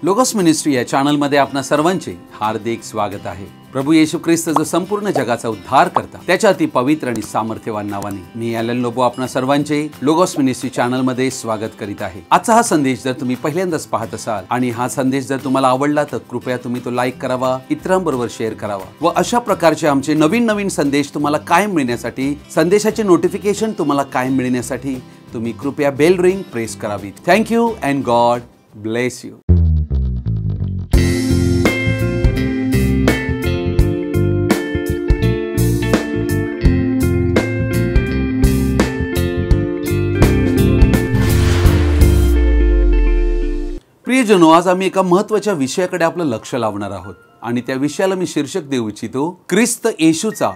Logos ministry या channel मध्ये आपणा सर्वांचे हार्दिक स्वागत आहे। प्रभू येशू ख्रिस्त जो संपूर्ण जगाचा उद्धार करता त्याच्या अति पवित्र आणि सामर्थ्यवान नावाने मी ॲलन लोबो आपणा सर्वांचे लोगोस मिनिस्ट्री चॅनल मध्ये स्वागत करीत आहे। आजचा हा संदेश जर तुम्ही पहिल्यांदाच पाहत असाल आणि हा संदेश जर तुम्हाला आवडला तर कृपया तुम्ही तो लाईक करावा, इतरांबरोबर शेअर करावा व अशा प्रकारचे आमचे नवीन संदेश तुम्हाला कायम मिळण्यासाठी, संदेशाचे नोटिफिकेशन तुम्हाला कायम मिळण्यासाठी तुम्ही कृपया बेल रिंग प्रेस करावी। Thank you and God bless you. प्रियजनो, आज आम्ही एका महत्त्वाच्या विषयाकडे आपलं लक्ष लावणार आहोत आणि त्या विषयाला मी शीर्षक देऊ इच्छितो, ख्रिस्त येशूचा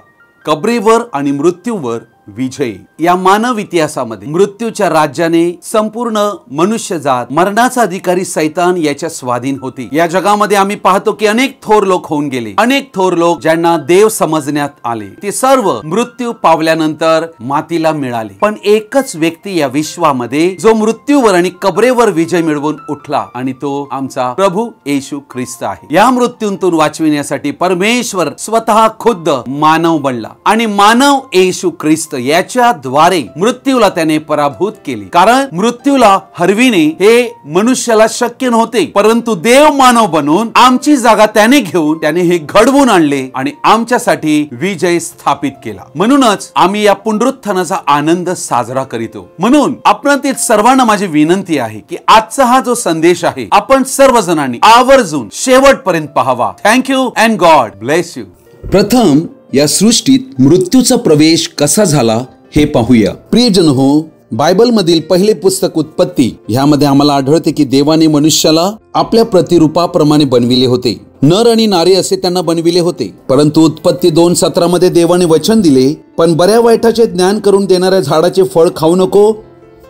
कबरेवर आणि मृत्यूवर विजय। या मानव इतिहासामध्ये मृत्यूच्या राज्याने संपूर्ण मनुष्यजात, मरणाचा अधिकारी सैतान याच्या स्वाधीन होती। या जगामध्ये आम्ही पाहतो की अनेक थोर लोक होऊन गेले, अनेक थोर लोक ज्यांना देव समजण्यात आले, ते सर्व मृत्यू पावल्यानंतर मातीला मिळाले। पण एकच व्यक्ती या विश्वामध्ये जो मृत्यूवर आणि कबरेवर विजय मिळवून उठला आणि तो आमचा प्रभू येशू ख्रिस्त आहे। या मृत्यूंतून वाचविण्यासाठी परमेश्वर स्वतः खुद्द मानव बनला आणि मानव येशू ख्रिस्त याच्याद्वारे मृत्यूला त्याने पराभूत केले। कारण मृत्यूला हरविणे हे मनुष्याला शक्य नव्हते, परंतु देव मानव बनून आमची जागा त्याने घेऊन त्याने हे घडवून आणले आणि आमच्यासाठी विजय स्थापित केला। म्हणूनच आम्ही या पुनरुत्थानाचा आनंद साजरा करीतो। म्हणून आपणातील सर्वांना माझी विनंती आहे की आजचा हा जो संदेश आहे आपण सर्वजणांनी आवर्जून शेवटपर्यंत पाहावा। Thank you and God bless you. प्रथम या सृष्टीत मृत्यूचा प्रवेश कसा झाला हे पाहूया। प्रियजन हो, बायबल मधील पहिले पुस्तक उत्पत्ती ह्यामध्ये आम्हाला आढळते की देवाने मनुष्याला आपल्या प्रतिरूपाप्रमाणे बनविले होते। नर आणि नारी असे त्यांना बनविले होते। परंतु उत्पत्ती 2:17 मध्ये देवाने वचन दिले, पण बऱ्या वाईटाचे ज्ञान करून देणाऱ्या झाडाचे फळ खाऊ नको,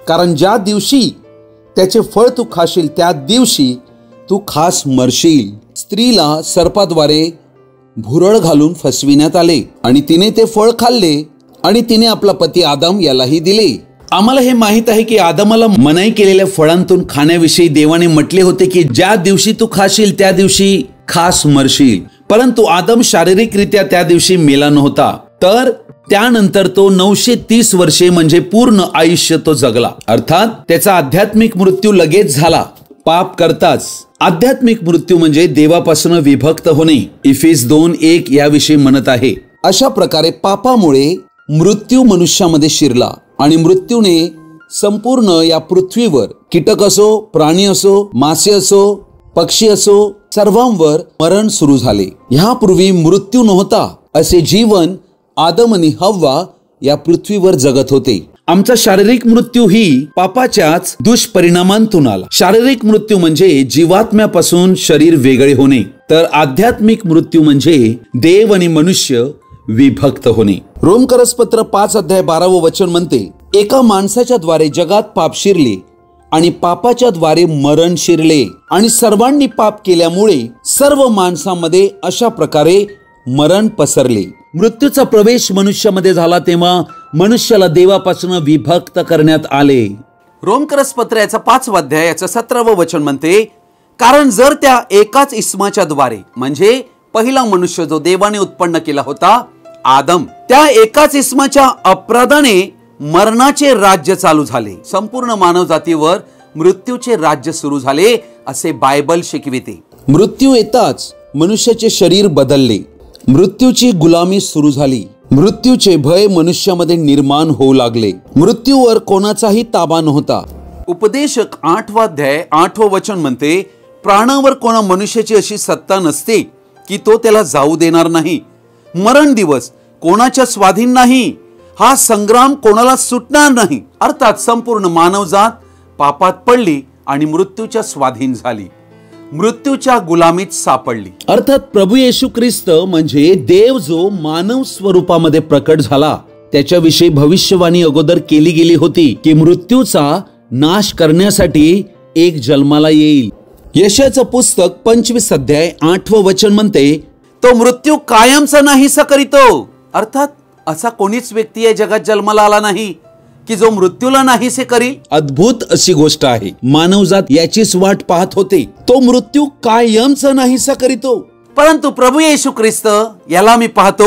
कारण ज्या दिवशी त्याचे फळ तू खाशील त्या दिवशी तू खास मरशील। स्त्रीला सर्पाद्वारे भुरळ घालून फसविण्यात आले आणि तिने ते फळ खाल्ले आणि तिने आपला पती आदम यालाही दिले। आम्हाला हे माहित आहे की आदमाला मनाई केलेल्या फळांतून खाण्याविषयी देवाने म्हटले होते की ज्या दिवशी तू खाशील त्या दिवशी खास मरशील। परंतु आदम शारीरिकरित्या त्या दिवशी मेला नव्हता, तर त्यानंतर तो 930 वर्षे म्हणजे पूर्ण आयुष्य तो जगला। अर्थात त्याचा आध्यात्मिक मृत्यू लगेच झाला। पाप करताच आध्यात्मिक मृत्यू म्हणजे देवापासून विभक्त होणे, इफिस 2:1 याविषयी म्हणत आहे। अशा प्रकारे पापामुळे मृत्यू मनुष्यामध्ये शिरला आणि मृत्यूने संपूर्ण या पृथ्वीवर कीटक असो, प्राणी असो, मासे असो, पक्षी असो, सर्वांवर मरण सुरू झाले। ह्यापूर्वी मृत्यू नव्हता असे जीवन आदम आणि हव्वा या पृथ्वीवर जगत होते। आमचा शारीरिक मृत्यू ही पापाच्याच दुष्परिणामांतून आला। शारीरिक मृत्यू म्हणजे जीवात्म्यापासून शरीर वेगळे होणे, तर आध्यात्मिक मृत्यू म्हणजे देव आणि मनुष्य विभक्त होणे। रोमकरसपत्र 5:12 वचन म्हणते, एका माणसाच्या द्वारे जगात पाप शिरले आणि पापाच्या द्वारे मरण शिरले आणि सर्वांनी पाप केल्यामुळे सर्व माणसांमध्ये अशा प्रकारे मरण पसरले। मृत्यूचा प्रवेश मनुष्यामध्ये झाला तेव्हा मनुष्याला देवापासून विभक्त करण्यात आले। रोमकरसपत्र याचा 5वा अध्याय याचं 17वे वचन म्हणते, कारण जर त्या एकाच इस्माच्या द्वारे म्हणजे पहिला मनुष्य जो देवाने उत्पन्न केला होता आदम, त्या एकाच इस्माच्या अपराधाने मरणाचे राज्य चालू झाले, संपूर्ण मानव जातीवर मृत्यूचे राज्य सुरू झाले असे बायबल शिकविते। मृत्यू येताच मनुष्याचे शरीर बदलले, मृत्यूची गुलामी सुरू झाली, मृत्यूचे भय मनुष्यामध्ये निर्माण होऊ लागले, मृत्यूवर कोणाचाही ताबा नव्हता। उपदेशक 8वा अध्याय 8वे वचन म्हणते, प्राणावर कोणा मनुष्याची अशी सत्ता नसते की तो त्याला जाऊ देणार नाही, मरण दिवस कोणाच्या स्वाधीन नाही, हा संग्राम कोणाला सुटणार नाही। अर्थात संपूर्ण मानवजात पापात पडली आणि मृत्यूच्या स्वाधीन झाली, मृत्यूच्या गुलामीत सापडली। अर्थात प्रभू येशू ख्रिस्त म्हणजे देव जो मानव स्वरूपामध्ये प्रकट झाला, त्याच्याविषयी भविष्यवाणी अगोदर केली गेली होती की मृत्यूचा नाश करण्यासाठी एक जन्माला येईल। यशाचं पुस्तक 25 अध्याय 8वे वचन म्हणते, तो मृत्यू कायमचा नाहीसा करीतो। अर्थात असा कोणीच व्यक्ती या जगात जन्माला आला नाही की जो मृत्यूला नाहीसे करील? अद्भुत अशी गोष्ट आहे. मानवजात याचीच वाट पाहत होते. तो मृत्यू कायमचा नाहीसा करीतो. परंतु प्रभू येशू ख्रिस्त याला मी पाहतो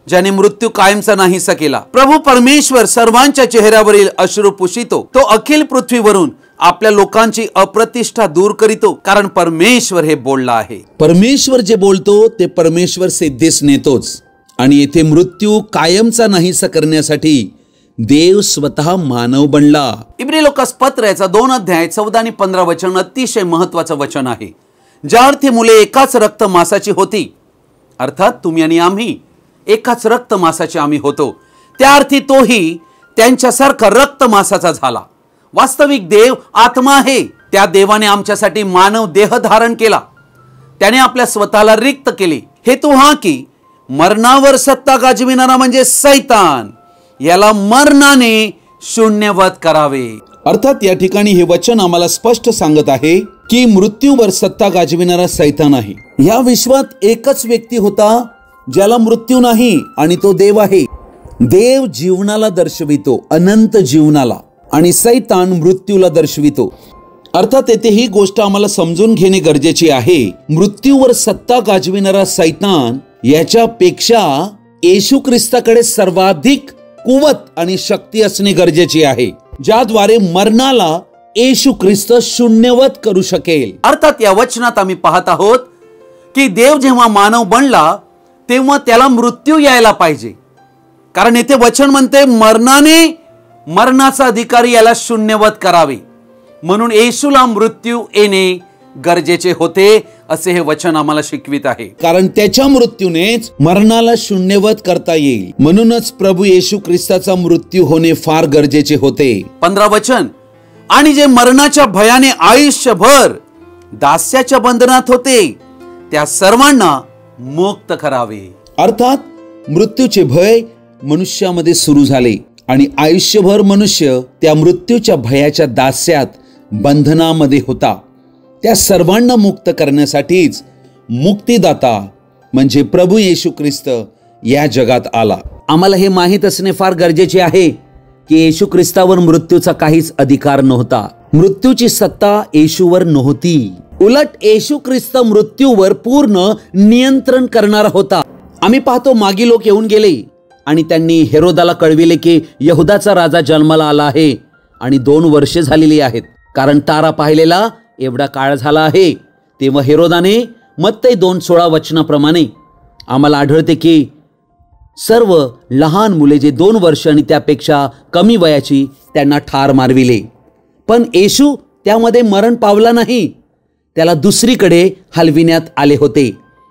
ज्याने मृत्यू कायमचा नाहीसा केला. प्रभू परमेश्वर सर्वांच्या चेहऱ्यावरील अश्रू पुशितो. तो अखिल पृथ्वीवरून आपल्या लोकांची अप्रतिष्ठा दूर करीतो, कारण परमेश्वर हे बोलला आहे. परमेश्वर जे बोलतो ते परमेश्वर सिद्धीस नेतोच. आणि येथे मृत्यू कायमचा नाहीसा करण्यासाठी देव स्वतः मानव बनला. इब्री लोकास पत्र याचा 2 अध्याय 14 आणि 15 वचन अतिशय महत्वाचं वचन आहे. ज्या अर्थी मुले एकाच रक्त मासाची होती, अर्थात तुम्ही आणि आम्ही एकाच रक्त मासाचे आम्ही होतो, त्या अर्थी तोही त्यांच्यासारखा रक्त मासाचा झाला. वास्तविक देव आत्मा आहे. त्या देवाने आमच्यासाठी मानव देह धारण केला. त्याने आपल्या स्वतःला रिक्त केले. हेतू हा की मरणावर सत्ता गाजविणारा म्हणजे सैतान, याला मरणाने शून्यवत करावे. अर्थात या ठिकाणी हे वचन आम्हाला स्पष्ट सांगत आहे की मृत्यूवर सत्ता गाजविणारा सैतान आहे. या विश्वात एकच व्यक्ती होता ज्याला मृत्यू नाही, आणि तो देव आहे. देव जीवनाला दर्शवितो, अनंत जीवनाला, आणि सैतान मृत्यूला दर्शवितो. अर्थात येथे ही गोष्ट आम्हाला समजून घेणे गरजेचे आहे. मृत्यूवर सत्ता गाजविणारा सैतान याच्यापेक्षा येशू ख्रिस्ताकडे सर्वाधिक कुवत आणि शक्ती असणे गरजेचे आहे, ज्याद्वारे मरणाला येशू ख्रिस्त शून्यवत करू शकेल. अर्थात या वचनात आम्ही पाहत आहोत की देव जेव्हा मानव बनला तेव्हा त्याला मृत्यू यायला पाहिजे, कारण येथे वचन म्हणते मरणाचा अधिकारी याला शून्यवत करावे. म्हणून येशूला मृत्यू येणे गरजेचे होते, असे हे वचन आम्हाला शिकवित आहे. कारण त्याच्या मृत्यूनेच मरणाला शून्यवत करता येईल. म्हणूनच प्रभू येशू ख्रिस्ताचा मृत्यू होणे फार गरजेचे होते. 15 वचन, आणि जे मरणाच्या भयाने आयुष्यभर दास्याच्या बंधनात होते त्या सर्वांना मुक्त करावे. अर्थात मृत्यूचे भय मनुष्यामध्ये सुरू झाले आणि आयुष्यभर मनुष्य त्या मृत्यूच्या भयाच्या दास्यात बंधनामध्ये होता. त्या सर्वांना मुक्त करण्यासाठीच मुक्तिदाता म्हणजे प्रभू येशू ख्रिस्त या जगात आला. आम्हाला हे माहीत असणे फार गरजेचे आहे की येशू ख्रिस्तावर मृत्यूचा काहीच अधिकार नव्हता. मृत्यूची सत्ता येशूवर नव्हती. उलट येशू ख्रिस्त मृत्यूवर पूर्ण नियंत्रण करणारा होता. आम्ही पाहतो मागी लोक येऊन गेले आणि त्यांनी हेरोदाला कळविले की यहुदाचा राजा जन्माला आला आहे आणि 2 वर्षे झालेली आहेत, कारण तारा पाहिलेला एवढा काळ झाला आहे. तेव्हा हेरोदाने मत्तई 2:16 वचनाप्रमाणे आम्हाला आढळते की सर्व लहान मुले जे 2 वर्ष आणि त्यापेक्षा कमी वयाची त्यांना ठार मारविले. पण येशू त्यामध्ये मरण पावला नाही. त्याला दुसरीकडे हलविण्यात आले होते,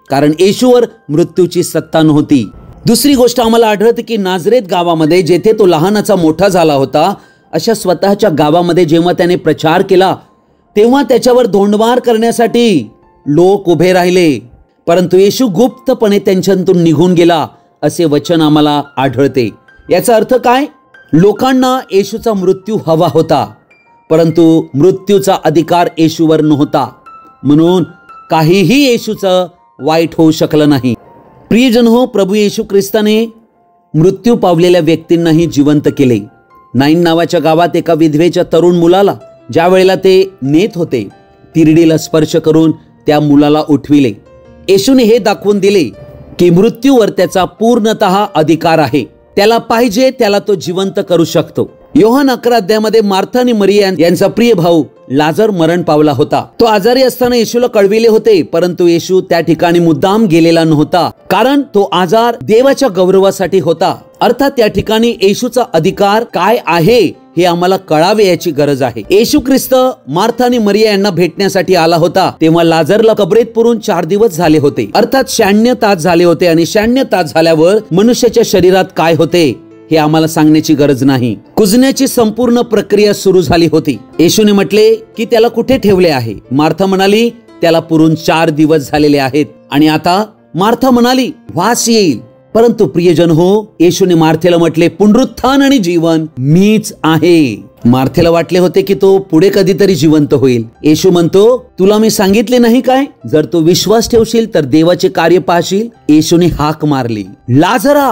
कारण येशूवर मृत्यूची सत्ता नव्हती. दुसरी गोष्ट आम्हाला आढळते की नाझरेत गावामध्ये जेथे तो लहानाचा मोठा झाला होता, अशा स्वतःच्या गावामध्ये जेव्हा त्याने प्रचार केला तेव्हा त्याच्यावर धोंडमार करण्यासाठी लोक उभे राहिले, परंतु येशू गुप्तपणे त्यांच्यातून निघून गेला असे वचन आम्हाला आढळते. याचा अर्थ काय? लोकांना येशूचा मृत्यू हवा होता, परंतु मृत्यूचा अधिकार येशूवर नव्हता. म्हणून काहीही येशूचं वाईट होऊ शकलं नाही. प्रियजन हो, प्रभू येशू ख्रिस्ताने मृत्यू पावलेल्या व्यक्तींनाही जिवंत केले. नाईन नावाच्या गावात एका विधवेच्या तरुण मुलाला ज्या वेळेला ते नेत होते, तिरडीला स्पर्श करून त्या मुलाला उठविले. येशूने हे दाखवून दिले की मृत्यूवर त्याचा पूर्णतः अधिकार आहे. त्याला पाहिजे त्याला तो जिवंत करू शकतो. योहान 11 अध्यायामध्ये मार्था आणि मरिया यांचा प्रिय भाऊ लाजर मरण पावला होता. तो आजारी असताना येशूला कळविले होते, परंतु येशू त्या ठिकाणी मुद्दाम गेलेला नव्हता, कारण तो आजार देवाच्या गौरवासाठी होता. अर्थात या ठिकाणी येशूचा अधिकार काय आहे हे आम्हाला कळावे याची गरज आहे. येशू ख्रिस्त मार्था आणि मरिया यांना भेटण्यासाठी आला होता तेव्हा लाजरला कबरेत पुरून 4 दिवस झाले होते. अर्थात 96 तास झाले होते आणि 96 तास झाल्यावर मनुष्याच्या शरीरात काय होते हे आम्हाला सांगण्याची गरज नाही. कुजण्याची संपूर्ण प्रक्रिया सुरू झाली होती. येशूने म्हटले की त्याला कुठे ठेवले आहे? मार्था म्हणाली त्याला पुरून 4 दिवस झालेले आहेत. आणि आता मार्था म्हणाली वास येईल. परंतु प्रियजन हो, येशूने मार्थेला म्हटले पुनरुत्थान आणि जीवन मीच आहे. मार्थेला वाटले होते की तो पुढे कधीतरी जिवंत होईल. येशू म्हणतो तुला मी सांगितले नाही काय? जर तू विश्वास ठेवशील तर देवाचे कार्य पाहशील. येशूने हाक मारली, लाजरा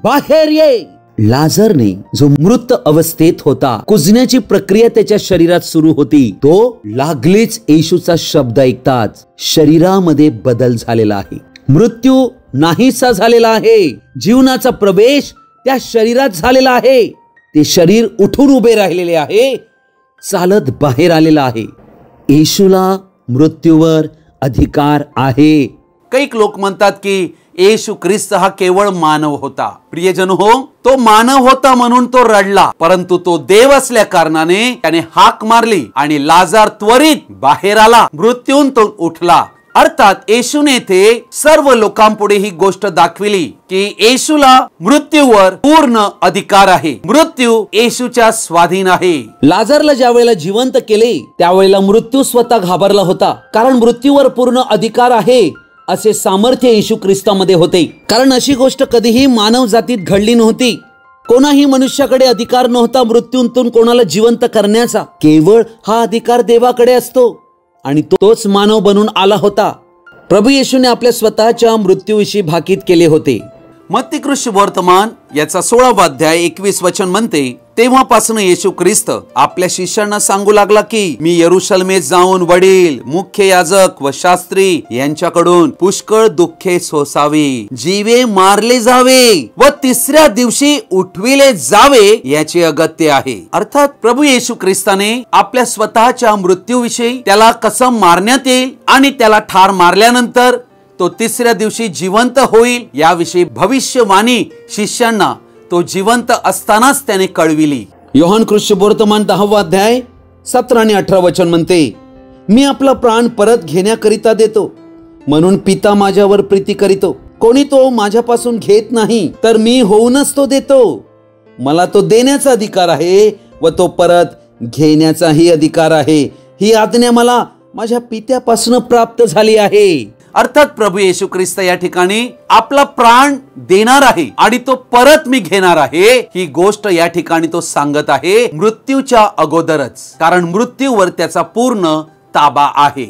बाहेर ये. लाजरने जो मृत अवस्थेत होता, कुजण्याची प्रक्रिया त्याच्या शरीरात सुरू होती, तो लागलीच येशूचा शब्द ऐकताच शरीरामध्ये बदल झालेला आहे. मृत्यू नाहीसा झालेला आहे. जीवनाचा प्रवेश त्या शरीरात झालेला आहे. ते शरीर उठून उभे राहिलेले आहे, चालत बाहेर आलेला आहे. येशूला मृत्यूवर अधिकार आहे. कैक लोक म्हणतात की येशू ख्रिस्त हा केवळ मानव होता. प्रियजन हो, तो मानव होता म्हणून तो रडला, परंतु तो देव असल्या कारणाने त्याने हाक मारली आणि लाजार त्वरित बाहेर आला, मृत्यून तो उठला. अर्थात येशूने ते सर्व लोकांपुढे ही गोष्ट दाखविली की येशूला मृत्यूवर पूर्ण अधिकार आहे. मृत्यू येशूच्या स्वाधीन आहे. लाजारला ज्या वेळेला जिवंत केले त्यावेळेला मृत्यू स्वतः घाबरला होता, कारण मृत्यूवर पूर्ण अधिकार आहे असे सामर्थ्य येशू ख्रिस्तामध्ये होते. कारण अशी गोष्ट कधीही मानव जातीत घडली नव्हती. कोणाही मनुष्याकडे अधिकार नव्हता मृत्यूतून कोणाला जिवंत करण्याचा. केवळ हा अधिकार देवाकडे असतो आणि तोच मानव बनून आला होता. प्रभू येशूने आपल्या स्वतःच्या मृत्यूविषयी भाकीत केले होते. मत्ती वर्तमान याचा 16वा अध्याय 21 वचन म्हणते, तेव्हापासून येशू ख्रिस्त आपल्या शिष्यांना सांगू लागला की मी यरूशलेमेत जाऊन वडील, मुख्य याजक व शास्त्री यांच्याकडून पुष्कळ दुःखे सोसावी, जीवे मारले जावे व तिसऱ्या दिवशी उठविले जावे याचे अगत्य आहे. अर्थात प्रभू येशू ख्रिस्ताने आपल्या स्वतःच्या मृत्यूविषयी, त्याला कसं मारण्यात येईल आणि त्याला ठार मारल्यानंतर तो तिसऱ्या दिवशी जिवंत होईल याविषयी भविष्यवाणी शिष्यांना तो जिवंत असतानाच त्याने कळविली. योहान वर्तमान 10वा अध्याय 17 आणि 18 वचन म्हणते, मी आपला प्राण परत घेण्याकरिता देतो, म्हणून पिता माझ्यावर प्रीती करीतो. कोणी तो माझ्यापासून घेत नाही, तर मी होऊनच तो देतो. मला तो देण्याचा अधिकार आहे व तो परत घेण्याचाही अधिकार आहे. ही आज्ञा मला माझ्या पित्यापासून प्राप्त झाली आहे. अर्थात प्रभू येशू ख्रिस्त या ठिकाणी आपला प्राण देणार आहे आणि तो परत मी घेणार आहे ही गोष्ट या ठिकाणी तो सांगत आहे मृत्यूच्या अगोदरच, कारण मृत्यूवर त्याचा पूर्ण ताबा आहे.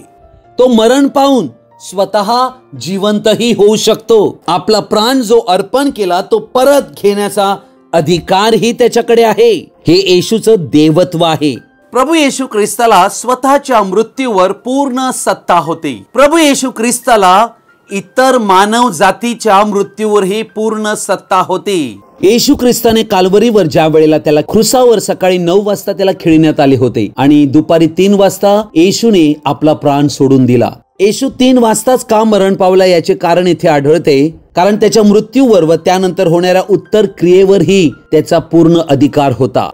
तो मरण पाहून स्वतः जिवंतही होऊ शकतो. आपला प्राण जो अर्पण केला तो परत घेण्याचा अधिकारही त्याच्याकडे आहे. हे येशूचं देवत्व आहे. प्रभू येशू ख्रिस्ताला स्वतःच्या मृत्यूवर पूर्ण सत्ता होती. प्रभू येशू ख्रिस्ताला इतर मानव जातीच्या मृत्यूवरही पूर्ण सत्ता होती. येशू ख्रिस्ताने काल्वरीवर ज्या वेळेला त्याला क्रुसावर सकाळी 9 वाजता त्याला खिळण्यात आले होते आणि दुपारी 3 वाजता येशूने आपला प्राण सोडून दिला. येशू 3 वाजताच का मरण पावला याचे कारण इथे आढळते, कारण त्याच्या मृत्यूवर व त्यानंतर होणाऱ्या उत्तर क्रियेवरही त्याचा पूर्ण अधिकार होता.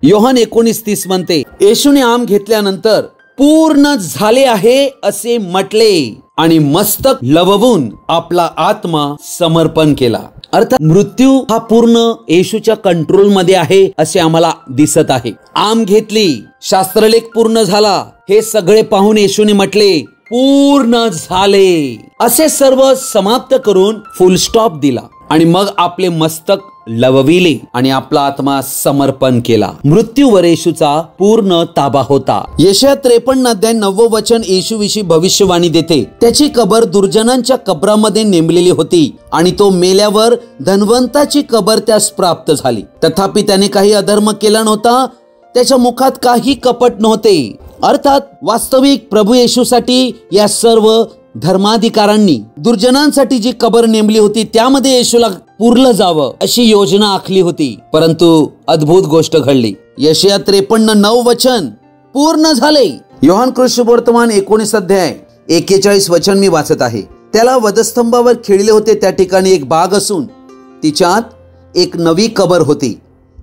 योहान 19:30 म्हणते, येशूने आम घेतल्यानंतर पूर्ण झाले आहे असे म्हटले आणि मस्तक लववून आपला आत्मा समर्पण केला. अर्थात मृत्यू हा पूर्ण येशूच्या कंट्रोल मध्ये आहे असे आम्हाला दिसत आहे. आम घेतली, शास्त्रलेख पूर्ण झाला, हे सगळे पाहून येशूने म्हटले पूर्ण झाले असे सर्व समाप्त करून फुल स्टॉप दिला आणि मग आपले मस्तक लवविले आणि आपला आत्मा समर्पण केला. मृत्यूवर येशूचा पूर्ण ताबा होता. यशाया 53 अध्याय 9 वचन येशूविषयी भविष्यवाणी देते. त्याची कबर दुर्जनांच्या कबरामध्ये नेमलेली होती आणि तो मेल्यावर धनवंताची कबर त्यास प्राप्त झाली. तथापि त्याने काही अधर्म केला नव्हता, त्याच्या मुखात काही कपट नव्हते. अर्थात वास्तविक प्रभू येशूसाठी या सर्व धर्माधिकाऱ्यांनी दुर्जनांसाठी जी कबर नेमली होती त्यामध्ये येशूला पुरलं जावं अशी योजना आखली होती, परंतु अद्भुत गोष्ट घडली. यशाया 53:9 वचन पूर्ण झाले. योहान वर्तमान 19 अध्याय 41 वचन मी वाचत आहे. त्याला वधस्तंभावर खिळले होते, त्या ठिकाणी एक बाग असून तिच्यात एक नवी कबर होती.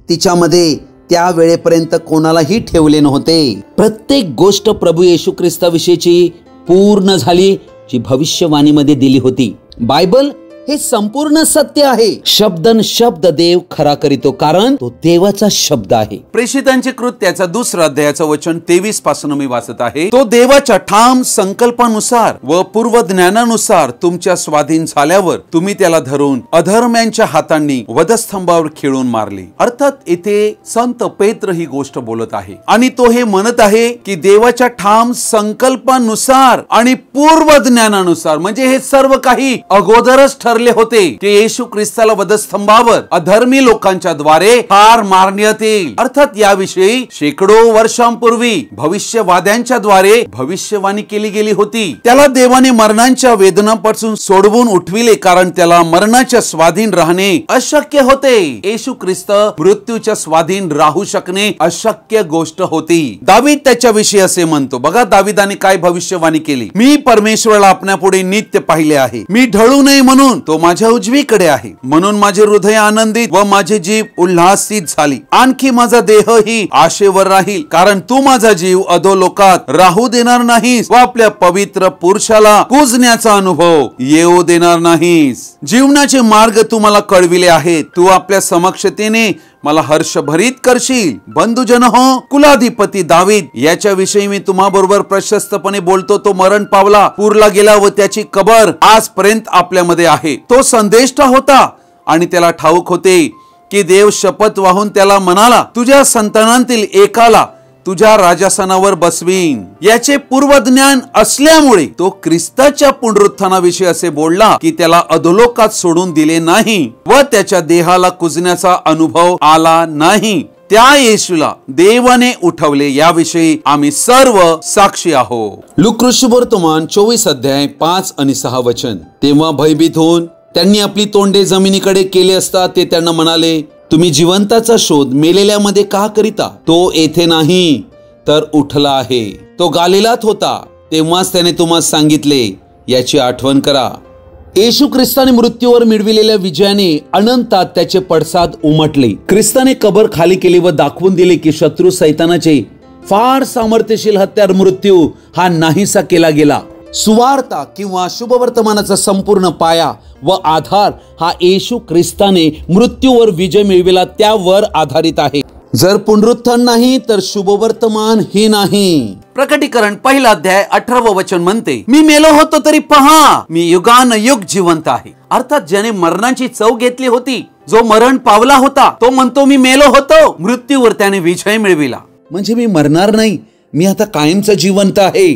तिच्यामध्ये त्या वेळेपर्यंत कोणालाही ठेवले नव्हते. प्रत्येक गोष्ट प्रभू येशू ख्रिस्ताविषयीची पूर्ण झाली जी भविष्यवाणीमध्ये दिली होती. बायबल हे संपूर्ण सत्य आहे. शब्दन शब्द देव खरा करीतो, कारण तो देवाचा शब्द आहे. प्रेषितांचे कृत्याचा 2 अध्यायाचं वचन 23 पासून मी वाचत आहे. तो देवाच्या ठाम संकल्पानुसार व पूर्व ज्ञानानुसार तुमच्या स्वाधीन झाल्यावर तुम्ही त्याला धरून अधर्म्यांच्या हातांनी वधस्तंभावर खिळून मारले. अर्थात येथे संत पेत्र ही गोष्ट बोलत आहे आणि तो हे म्हणत आहे की देवाच्या ठाम संकल्पानुसार आणि पूर्व ज्ञानानुसार, म्हणजे हे सर्व काही अगोदरच ठरले घाबरले होते की येशू ख्रिस्ताला वधस्तंभावर अधर्मी लोकांच्या द्वारे ठार मारण्यात येईल. अर्थात याविषयी शेकडो वर्षांपूर्वी भविष्यवाद्यांच्या द्वारे भविष्यवाणी केली गेली होती. त्याला देवाने मरणाच्या वेदनापासून सोडवून उठविले, कारण त्याला मरणाच्या स्वाधीन राहणे अशक्य होते. येशू ख्रिस्त मृत्यूच्या स्वाधीन राहू शकणे अशक्य गोष्ट होती. दावीद त्याच्याविषयी असे म्हणतो, बघा दावीदाने काय भविष्यवाणी केली. मी परमेश्वराला आपल्यापुढे नित्य पाहिले आहे. मी ढळू नये म्हणून तो माझ्या उजवीकडे आहे. म्हणून माझे हृदय आनंदित व माझी जीभ उल्हासित झाली. आणखी माझा देहही आशेवर राहील, कारण तू माझा जीव अधोलोकात राहू देणार नाहीस व आपल्या पवित्र पुरुषाला पूजण्याचा अनुभव येऊ देणार नाहीस. जीवनाचे मार्ग तू मला कळविले आहेत. तू आपल्या समक्षतेने मला हर्षभरीत करशील. बंधुजन हो, कुलाधिपती दावीद याच्या विषयी मी तुम्हा बरोबर प्रशस्तपणे बोलतो. तो मरण पावला, पुरला गेला व त्याची कबर आजपर्यंत आपल्यामध्ये आहे. तो संदेष्टा होता आणि त्याला ठाऊक होते की देव शपथ वाहून त्याला म्हणाला, तुझ्या संतानांतील एकाला तुझ्या राजासनावर बसवीन. याचे पूर्वज्ञान असल्यामुळे तो ख्रिस्ताच्या पुनरुत्थानाविषयी असे बोलला की त्याला अधोलोकात सोडून दिले नाही व त्याच्या देहाला कुजण्याचा अनुभव आला नाही. त्या येशूला देवाने उठवले याविषयी आम्ही सर्व साक्षी आहोत. लूकऋषवर्तमान 24 अध्याय 5 आणि 6 वचन. तेव्हा भयभीत होऊन त्यांनी आपली तोंडे जमिनीकडे केले असता ते त्यांना म्हणाले, तुम्ही जिवंताचा शोध मेलेल्यामध्ये का करिता? तो येथे नाही तर उठला आहे. तो गालिलात होता, तेव्हाच त्याने तुम्हाला सांगितले, याची आठवण करा. येशू ख्रिस्ताने मृत्यूवर मिळविलेल्या विजयाने अनंतात त्याचे पडसाद उमटले. ख्रिस्ताने कबर खाली केली व दाखवून दिले की शत्रू सैतानाचे फार सामर्थ्यशील हत्यार मृत्यू हा नाहीसा केला गेला. सुवार्ता किंवा शुभवर्तमानाचा संपूर्ण पाया व आधार हा येशू ख्रिस्ताने मृत्यूवर विजय मिळविला त्यावर आधारित आहे. जर पुनरुत्थान नाही तर शुभवर्तमान ही नाही. प्रकटीकरण 1 अध्याय 18 वचन म्हणते, मी मेलो होतो तरी पहा, मी युगानयुग जिवंत आहे. अर्थात ज्याने मरणाची चव घेतली होती, जो मरण पावला होता, तो म्हणतो मी मेलो होतो, मृत्यूवर त्याने विजय मिळविला. म्हणजे मी मरणार नाही, मी आता कायमचा जिवंत आहे.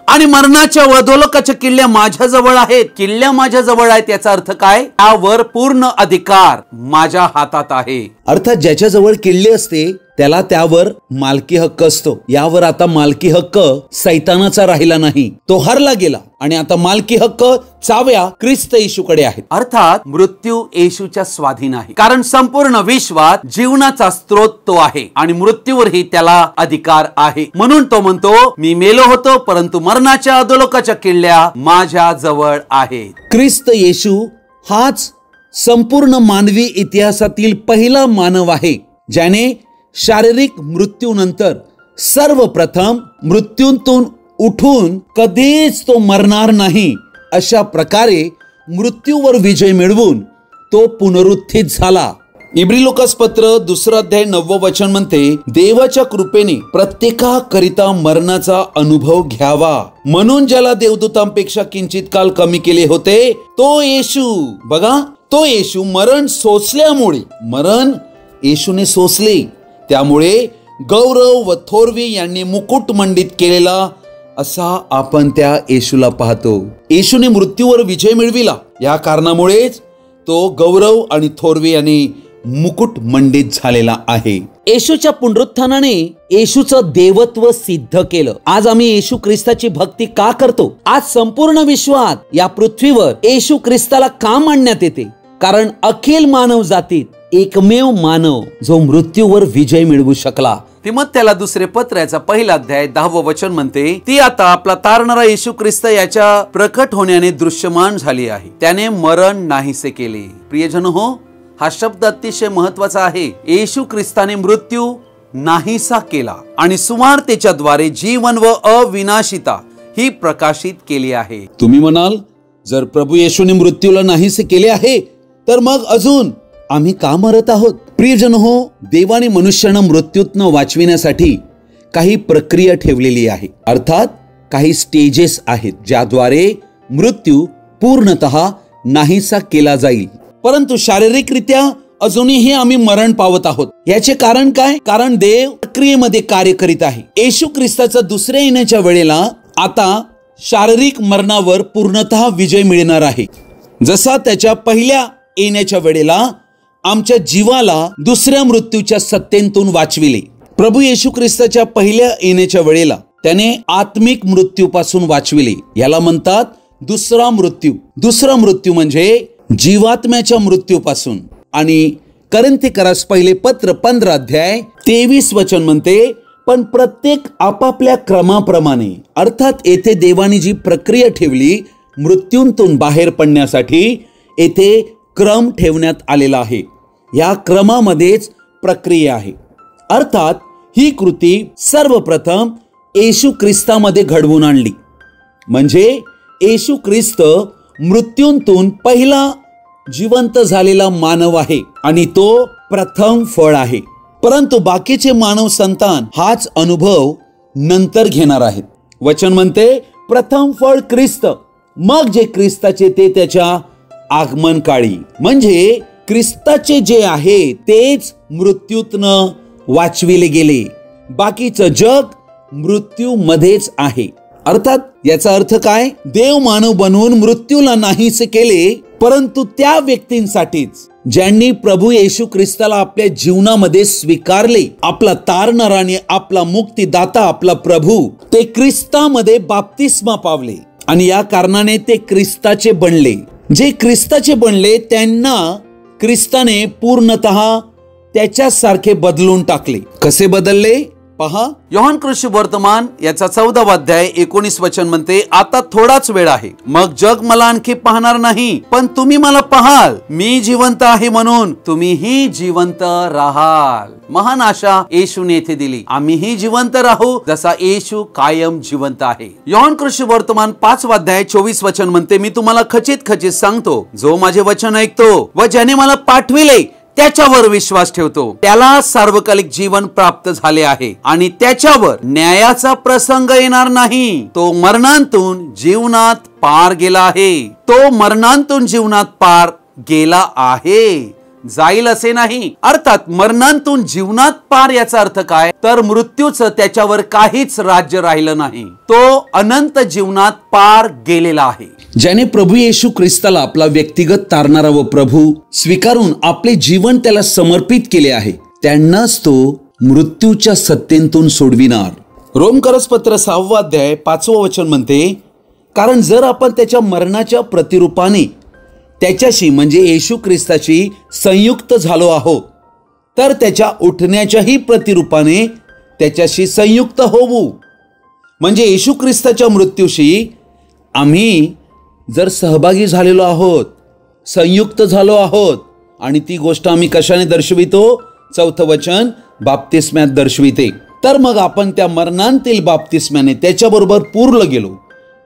आणि मरणाच्या व अधोलोकाच्या किल्ल्या माझ्या जवळ आहेत. किल्ल्या माझ्या जवळ आहेत याचा अर्थ काय? त्यावर पूर्ण अधिकार माझ्या हातात आहे. अर्थात ज्याच्या जवळ किल्ले असते त्याला त्यावर मालकी हक्क असतो. यावर आता मालकी हक्क सैतानाचा राहिला नाही, तो हरला गेला आणि आता मालकी हक्क चाव्या ख्रिस्त येशूकडे आहेत. अर्थात मृत्यू येशूच्या स्वाधीन आहे, कारण संपूर्ण विश्वात जीवनाचा स्रोत तो आहे आणि मृत्यूवरही त्याला अधिकार आहे. म्हणून तो म्हणतो, मी मेलो होतो परंतु मरणाच्या अधोलोकाच्या किल्ल्या माझ्या जवळ आहेत. ख्रिस्त येशू हाच संपूर्ण मानवी इतिहासातील पहिला मानव आहे ज्याने शारीरिक मृत्यूनंतर सर्वप्रथम मृत्यूतून उठून कधीच तो मरणार नाही अशा प्रकारे मृत्यूवर विजय मिळवून तो पुनरुत्थित झाला. इब्री लोकासपत्र 2 अध्याय 9 वचन म्हणते, देवाच्या कृपेने प्रत्येकाकरिता मरणाचा अनुभव घ्यावा, म्हणून ज्याला देवदूतांपेक्षा किंचित काल कमी केले होते तो येशू. बघा, तो येशू मरण सोसल्यामुळे, मरण येशूने सोसले, त्यामुळे गौरव व थोरवी यांनी मुकुट मंडित केलेला असा आपण त्या येशूला पाहतो. येशूने मृत्यूवर विजय मिळविला, या कारणामुळेच तो गौरव आणि थोरवी यांनी मुकुट मंडित झालेला आहे. येशूच्या पुनरुत्थानाने येशूचं देवत्व सिद्ध केलं. आज आम्ही येशू ख्रिस्ताची भक्ती का करतो? आज संपूर्ण विश्वात या पृथ्वीवर येशू ख्रिस्ताला का मानण्यात येते? कारण अखिल मानव जातीत एकमेव मानव जो मृत्यूवर विजय मिळवू शकला. तिमोथेला 2 पत्राचा 1 अध्याय 10 वचन म्हणते, ती आता आपला तारणारा येशू ख्रिस्त याच्या प्रकट होण्याने दृश्यमान झाली आहे. त्याने मरण नाहीसे केले. प्रियजन हो, हा शब्द अतिशय महत्वाचा आहे. येशू ख्रिस्ताने मृत्यू नाहीसा केला आणि सुवार्तेच्या द्वारे जीवन व अविनाशिता ही प्रकाशित केली आहे. तुम्ही म्हणाल, जर प्रभू येशूने मृत्यूला नाहीसे केले आहे तर मग अजून आम्ही का मरत आहोत? प्रियजन हो, देवाने मनुष्यानं मृत्यूतनं वाचविण्यासाठी काही प्रक्रिया ठेवलेली आहे. अर्थात काही स्टेजेस आहेत ज्याद्वारे मृत्यू पूर्णतः नाहीसा केला जाईल. परंतु शारीरिकरित्या अजूनही आम्ही मरण पावत आहोत. याचे कारण काय? कारण देव प्रक्रियेमध्ये कार्य करीत आहे. येशू ख्रिस्ताचा दुसऱ्या येण्याच्या वेळेला आता शारीरिक मरणावर पूर्णतः विजय मिळणार आहे. जसा त्याच्या पहिल्या येण्याच्या वेळेला आमच्या जीवाला दुसऱ्या मृत्यूच्या सत्तेतून वाचविले. प्रभू येशू ख्रिस्ताच्या पहिल्या येण्याच्या वेळेला त्याने आत्मिक मृत्यूपासून वाचविले. याला म्हणतात दुसरा मृत्यू. दुसरा मृत्यू म्हणजे जीवात्म्याच्या मृत्यूपासून. आणि कोरिन्थीकरास पहिले पत्र 15 अध्याय 23 वचन म्हणते, पण प्रत्येक आपापल्या क्रमाप्रमाणे, अर्थात येथे देवाने जी प्रक्रिया ठेवली मृत्यूंतून बाहेर पडण्यासाठी, येथे क्रम ठेवण्यात आलेला आहे. या क्रमामध्येच प्रक्रिया आहे. अर्थात ही कृती सर्वप्रथम येशू ख्रिस्तामध्ये घडवून आणली. म्हणजे येशू ख्रिस्त मृत्यूंतून पहिला जिवंत झालेला मानव आहे आणि तो प्रथम फळ आहे. परंतु बाकीचे मानव संतान हाच अनुभव नंतर घेणार आहेत. वचन म्हणते प्रथम फळ ख्रिस्त, मग जे ख्रिस्ताचे ते त्याच्या आगमन काळी. म्हणजे ख्रिस्ताचे जे आहे तेच मृत्यूतनं वाचविले गेले. बाकीचं जग मृत्यूमध्येच आहे. अर्थात याचा अर्थ काय? देव मानव बनवून मृत्यूला नाहीसे केले, परंतु त्या व्यक्तींसाठीच ज्यांनी प्रभू येशू ख्रिस्ताला आपल्या जीवनामध्ये स्वीकारले, आपला तारणारा आणि आपला मुक्तिदाता, आपला प्रभू, ते ख्रिस्तामध्ये बाप्तिस्मा पावले आणि या कारणाने ते ख्रिस्ताचे बनले. जे ख्रिस्ताचे बनले त्यांना ख्रिस्ताने पूर्णतः त्याच्यासारखे बदलून टाकले. कसे बदलले पहा. योहान कृषी वर्तमान याचा 14 अध्याय 19 वचन म्हणते, आता थोडाच वेळ आहे, मग जग मला आणखी पाहणार नाही, पण तुम्ही मला पाहाल. मी जिवंत आहे म्हणून तुम्हीही जिवंत राहाल. महान आशा येशूने येथे दिली. आम्हीही जिवंत राहू जसा येशू कायम जिवंत आहे. योहान कृषी वर्तमान 5 अध्याय 24 वचन म्हणते, मी तुम्हाला खचित सांगतो, जो माझे वचन ऐकतो व ज्याने मला पाठविले त्याच्यावर विश्वास ठेवतो त्याला सार्वकालिक जीवन प्राप्त झाले आहे आणि त्याच्यावर न्यायाचा प्रसंग येणार नाही. तो मरणांतून जीवनात पार गेला आहे. तो मरणांतून जीवनात पार गेला आहे, जाईल असे नाही. अर्थात मरणांतून जीवनात पार याचा अर्थ काय? तर मृत्यूचं त्याच्यावर काहीच राज्य राहिलं नाही. तो अनंत जीवनात पार गेलेला आहे. ज्याने प्रभू येशू ख्रिस्ताला आपला व्यक्तिगत तारणारा व प्रभू स्वीकारून आपले जीवन त्याला समर्पित केले आहे, त्यांनाच तो मृत्यूच्या सत्तेतून सोडविणार. रोमकरसपत्र 6 अध्याय 5 वचन म्हणते, कारण जर आपण त्याच्या मरणाच्या प्रतिरूपाने त्याच्याशी म्हणजे येशू ख्रिस्ताशी संयुक्त झालो आहोत, तर त्याच्या उठण्याच्याही प्रतिरूपाने त्याच्याशी संयुक्त होऊ. म्हणजे येशू ख्रिस्ताच्या मृत्यूशी आम्ही जर सहभागी झालेलो आहोत, संयुक्त झालो आहोत, आणि ती गोष्ट आम्ही कशाने दर्शवितो? 4 वचन बाप्तिस्म्यात दर्शविते. तर मग आपण त्या मरणांतील बाप्तिस्म्याने त्याच्याबरोबर पुरलं गेलो,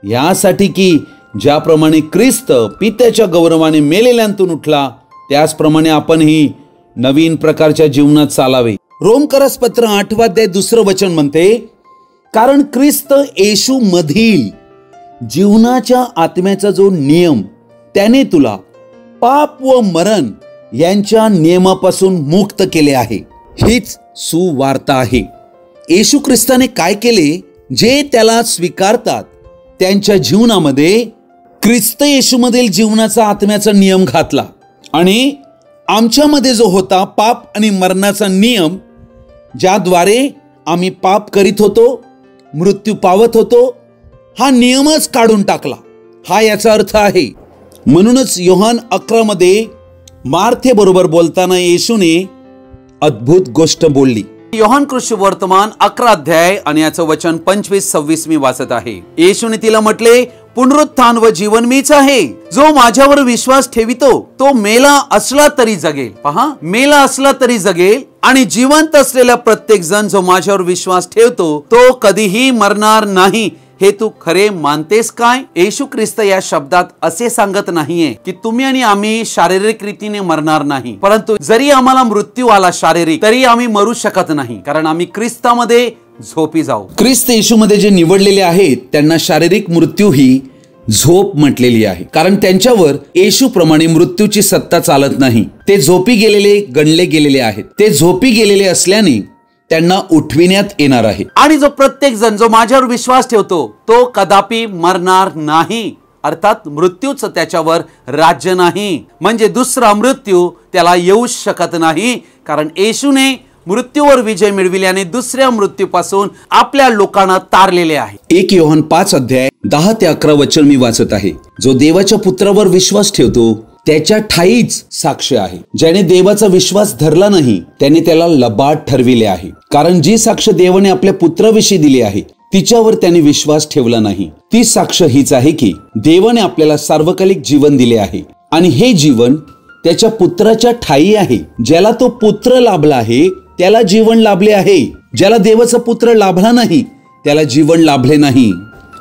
यासाठी की ज्याप्रमाणे ख्रिस्त पित्याच्या गौरवाने मेलेल्यांतून उठला, त्याचप्रमाणे आपणही नवीन प्रकारच्या जीवनात चालावे. रोमकरसपत्र 8 अध्याय 2 वचन म्हणते, कारण ख्रिस्त येशू मधील जीवनाच्या आत्म्याचा जो नियम, त्याने तुला पाप व मरण यांच्या नियमापासून मुक्त केले आहे. हीच सुवार्ता आहे. येशू ख्रिस्ताने काय केले? जे त्याला स्वीकारतात त्यांच्या जीवनामध्ये ख्रिस्त येशूमधील जीवनाचा आत्म्याचा नियम घातला आणि आमच्यामध्ये जो होता पाप आणि मरणाचा नियम, ज्याद्वारे आम्ही पाप करीत होतो, मृत्यू पावत होतो, हा नियमच काढून टाकला. हा याचा अर्थ आहे. म्हणूनच योहान 11 मध्ये मार्थे बरोबर बोलताना येशूने अद्भुत गोष्ट बोलली. योहान कृषी वर्तमान 11 अध्याय आणि याचं वचन 25-26 मी वाचत आहे. येशूने तिला म्हटले, पुनरुत्थान व जीवन मीच आहे. जो माझ्यावर विश्वास ठेवितो तो मेला असला तरी जगेल. पहा, मेला असला तरी जगेल. आणि जिवंत असलेला प्रत्येक जण जो माझ्यावर विश्वास ठेवतो तो कधीही मरणार नाही. हे तू खरे मानतेस काय? येशू ख्रिस्त या शब्दात असे सांगत नाहीये की तुम्ही आणि आम्ही शारीरिक रीतीने मरणार नाही, परंतु जरी आम्हाला मृत्यू आला शारीरिक, तरी आम्ही मरू शकत नाही, कारण आम्ही ख्रिस्तामध्ये झोपी जाऊ. ख्रिस्त येशूमध्ये जे निवडलेले आहेत त्यांना शारीरिक मृत्यू ही झोप म्हटलेली आहे, कारण त्यांच्यावर येशूप्रमाणे मृत्यूची सत्ता चालत नाही. ते झोपी गेलेले गणले गेलेले आहेत. ते झोपी गेलेले असल्याने त्यांना उठविण्यात येणार आहे. आणि जो प्रत्येक जण जो माझ्यावर विश्वास ठेवतो तो कदापि मरणार नाही. अर्थात मृत्यूचं त्याच्यावर राज्य नाही, म्हणजे दुसरा मृत्यू त्याला येऊ शकत नाही, कारण येशूने मृत्यूवर विजय मिळविल्याने दुसऱ्या मृत्यूपासून आपल्या लोकांना तारलेले आहे. 1 योहान 5 अध्याय 10 ते 11 वचन मी वाचत आहे. जो देवाच्या पुत्रावर विश्वास ठेवतो त्याच्या ठाईच साक्ष आहे. ज्याने देवाचा विश्वास धरला नाही त्याने त्याला लबाड ठरविले आहे, कारण जी साक्ष देवाने आपल्या पुत्राविषयी दिली आहे तिच्यावर त्याने विश्वास ठेवला नाही. ती साक्ष हीच आहे की देवाने आपल्याला सार्वकालिक जीवन दिले आहे आणि हे जीवन त्याच्या पुत्राच्या ठायी आहे. ज्याला तो पुत्र लाभला आहे त्याला जीवन लाभले आहे, ज्याला देवाचा पुत्र लाभला नाही त्याला जीवन लाभले नाही.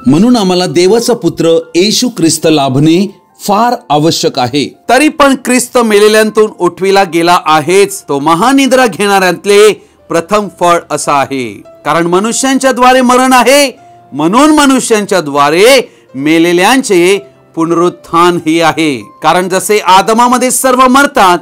म्हणून आम्हाला देवाचा पुत्र येशू ख्रिस्त लाभणे फार आवश्यक आहे. तरी पण ख्रिस्त मेलेल्यांतून उठविला गेला आहेच. तो महानिद्रा घेणाऱ्यांतले प्रथम फळ असा आहे, कारण मनुष्यांच्या द्वारे मरण आहे, म्हणून मनुष्यांच्या द्वारे मेलेल्यांचे पुनरुत्थान ही आहे. कारण जसे आदमामध्ये सर्व मरतात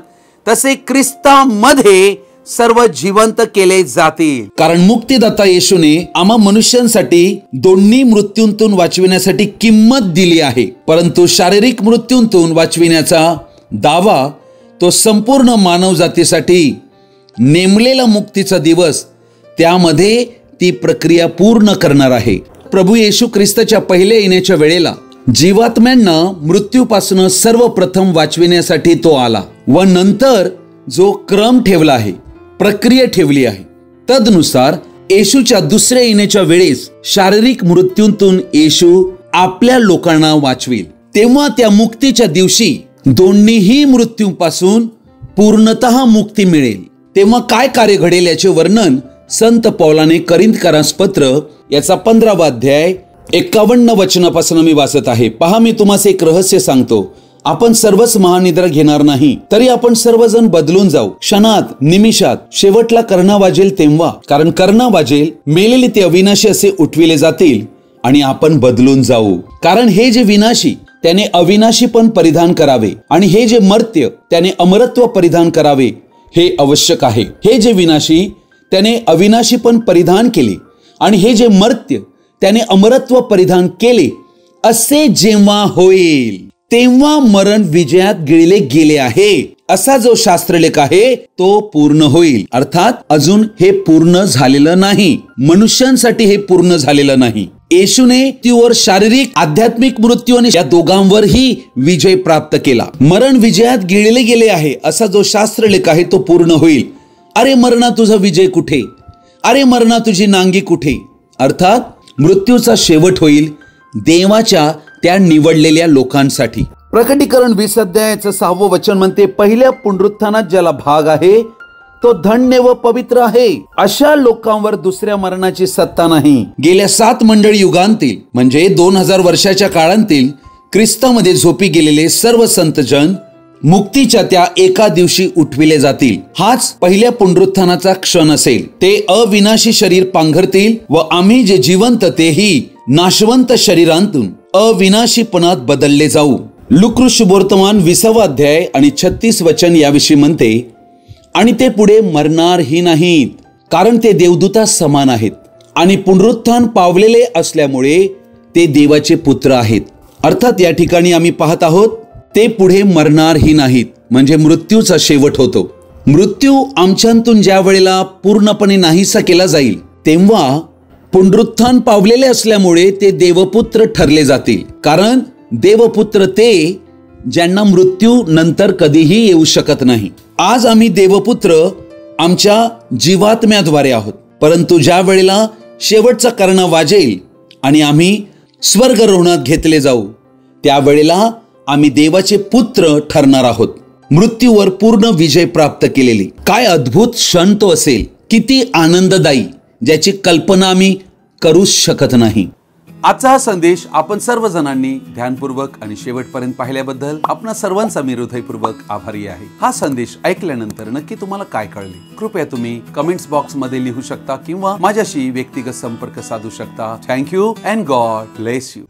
तसे ख्रिस्तामध्ये सर्व जिवंत केले जातील. कारण मुक्तिदाता येशूने आम्हा मनुष्यांसाठी दोन्ही मृत्यूंतून वाचविण्यासाठी किंमत दिली आहे, परंतु शारीरिक मृत्यूंतून वाचविण्याचा दावा तो संपूर्ण मानव जातीसाठी नेमलेला मुक्तीचा दिवस त्यामध्ये ती प्रक्रिया पूर्ण करणार आहे. प्रभू येशू ख्रिस्ताच्या पहिल्या येण्याच्या वेळेला जीवात्म्यांना मृत्यूपासून सर्वप्रथम वाचविण्यासाठी तो आला व नंतर जो क्रम ठेवला आहे, प्रक्रिया ठेवली आहे, तदनुसार येशूच्या दुसऱ्या येण्याच्या वेळेस शारीरिक मृत्यूंतून येशू आपल्या लोकांना वाचविल. तेव्हा त्या मुक्तीच्या दिवशी दोन्हीही मृत्यूपासून पूर्णतः मुक्ती मिळेल. तेव्हा काय कार्य घडेल याचे वर्णन संत पौलाने करिंथकरास पत्र याचा 15वा अध्याय 51 वचनापासून मी वाचत आहे. पहा, मी तुम्हास एक रहस्य सांगतो. आपण सर्वच महानिद्रा घेणार नाही, तरी आपण सर्वजण बदलून जाऊ, क्षणात, निमिषात, शेवटला कर्णा वाजेल तेव्हा. कारण कर्णा वाजेल, मेलेले ते अविनाशी असे उठविले जातील आणि आपण बदलून जाऊ. कारण हे जे विनाशी त्याने अविनाशी पण परिधान करावे आणि हे जे मर्त्य त्याने अमरत्व परिधान करावे हे आवश्यक आहे. हे जे विनाशी त्याने अविनाशी पण परिधान केले आणि हे जे मर्त्य त्याने अमरत्व परिधान केले, असे जेव्हा होईल तेव्हा मरण विजयात गिळले गेले आहे, असा जो शास्त्रलेख आहे तो पूर्ण होईल. अर्थात अजून हे पूर्ण झालेलं नाही, मनुष्यांसाठी हे पूर्ण झालेलं नाही. येशूने तीवर शारीरिक आध्यात्मिक मृत्यू आणि या दोघांवरही विजय प्राप्त केला. मरण विजयात गिळले गेले आहे असा जो शास्त्रलेख आहे तो पूर्ण होईल. अरे मरणा तुझा विजय कुठे? अरे मरणा तुझी नांगी कुठे? अर्थात मृत्यूचा शेवट होईल देवाच्या त्या निवडलेल्या लोकांसाठी. प्रकटीकरण 20 अध्यायाचं 6वं वचन म्हणते, पहिल्या पुनरुत्थानात ज्याला भाग आहे तो धन्य व पवित्र आहे. अशा लोकांवर दुसऱ्या मरणाची सत्ता नाही. गेल्या 7 मंडळी युगांतील म्हणजे 2000 वर्षाच्या काळांतील ख्रिस्तामध्ये झोपी गेलेले सर्व संत जन मुक्तीच्या त्या एका दिवशी उठविले जातील. हाच पहिल्या पुनरुत्थानाचा क्षण असेल. ते अविनाशी शरीर पांघरतील व आम्ही जे जिवंत तेही नाशवंत शरीरांतून अविनाशीपणात बदलले जाऊ. लूका शुभवर्तमान 20वा अध्याय आणि 36 वचन याविषयी म्हणते, आणि ते पुढे मरणारही नाहीत, कारण ते देवदूता समान आहेत आणि पुनरुत्थान पावलेले असल्यामुळे ते देवाचे पुत्र आहेत. अर्थात या ठिकाणी आम्ही पाहत आहोत ते पुढे मरणारही नाहीत, म्हणजे मृत्यूचा शेवट होतो. मृत्यू आमच्यातून ज्या वेळेला पूर्णपणे नाहीसा केला जाईल तेव्हा पुनरुत्थान पावलेले असल्यामुळे ते देवपुत्र ठरले जातील. कारण देवपुत्र ते ज्यांना मृत्यू नंतर कधीही येऊ शकत नाही. आज आम्ही देवपुत्र आमच्या जीवात्म्याद्वारे आहोत, परंतु ज्या वेळेला शेवटचा कर्णा वाजेल आणि आम्ही स्वर्गरोहणात घेतले जाऊ त्यावेळेला आम्ही देवाचे पुत्र ठरणार आहोत. मृत्यूवर पूर्ण विजय प्राप्त केलेली. काय अद्भुत क्षण तो असेल, किती आनंददायी, ज्याची कल्पना आम्ही करूच शकत नाही. आजचा हा संदेश आपण सर्वजणांनी ध्यानपूर्वक आणि शेवटपर्यंत पाहिल्याबद्दल आपणा सर्वांचा मी हृदयपूर्वक आभारी आहे. हा संदेश ऐकल्यानंतर नक्की तुम्हाला काय कळले कृपया तुम्ही कमेंट्स बॉक्स मध्ये लिहू शकता किंवा माझ्याशी व्यक्तिगत संपर्क साधू शकता. Thank you and God bless you.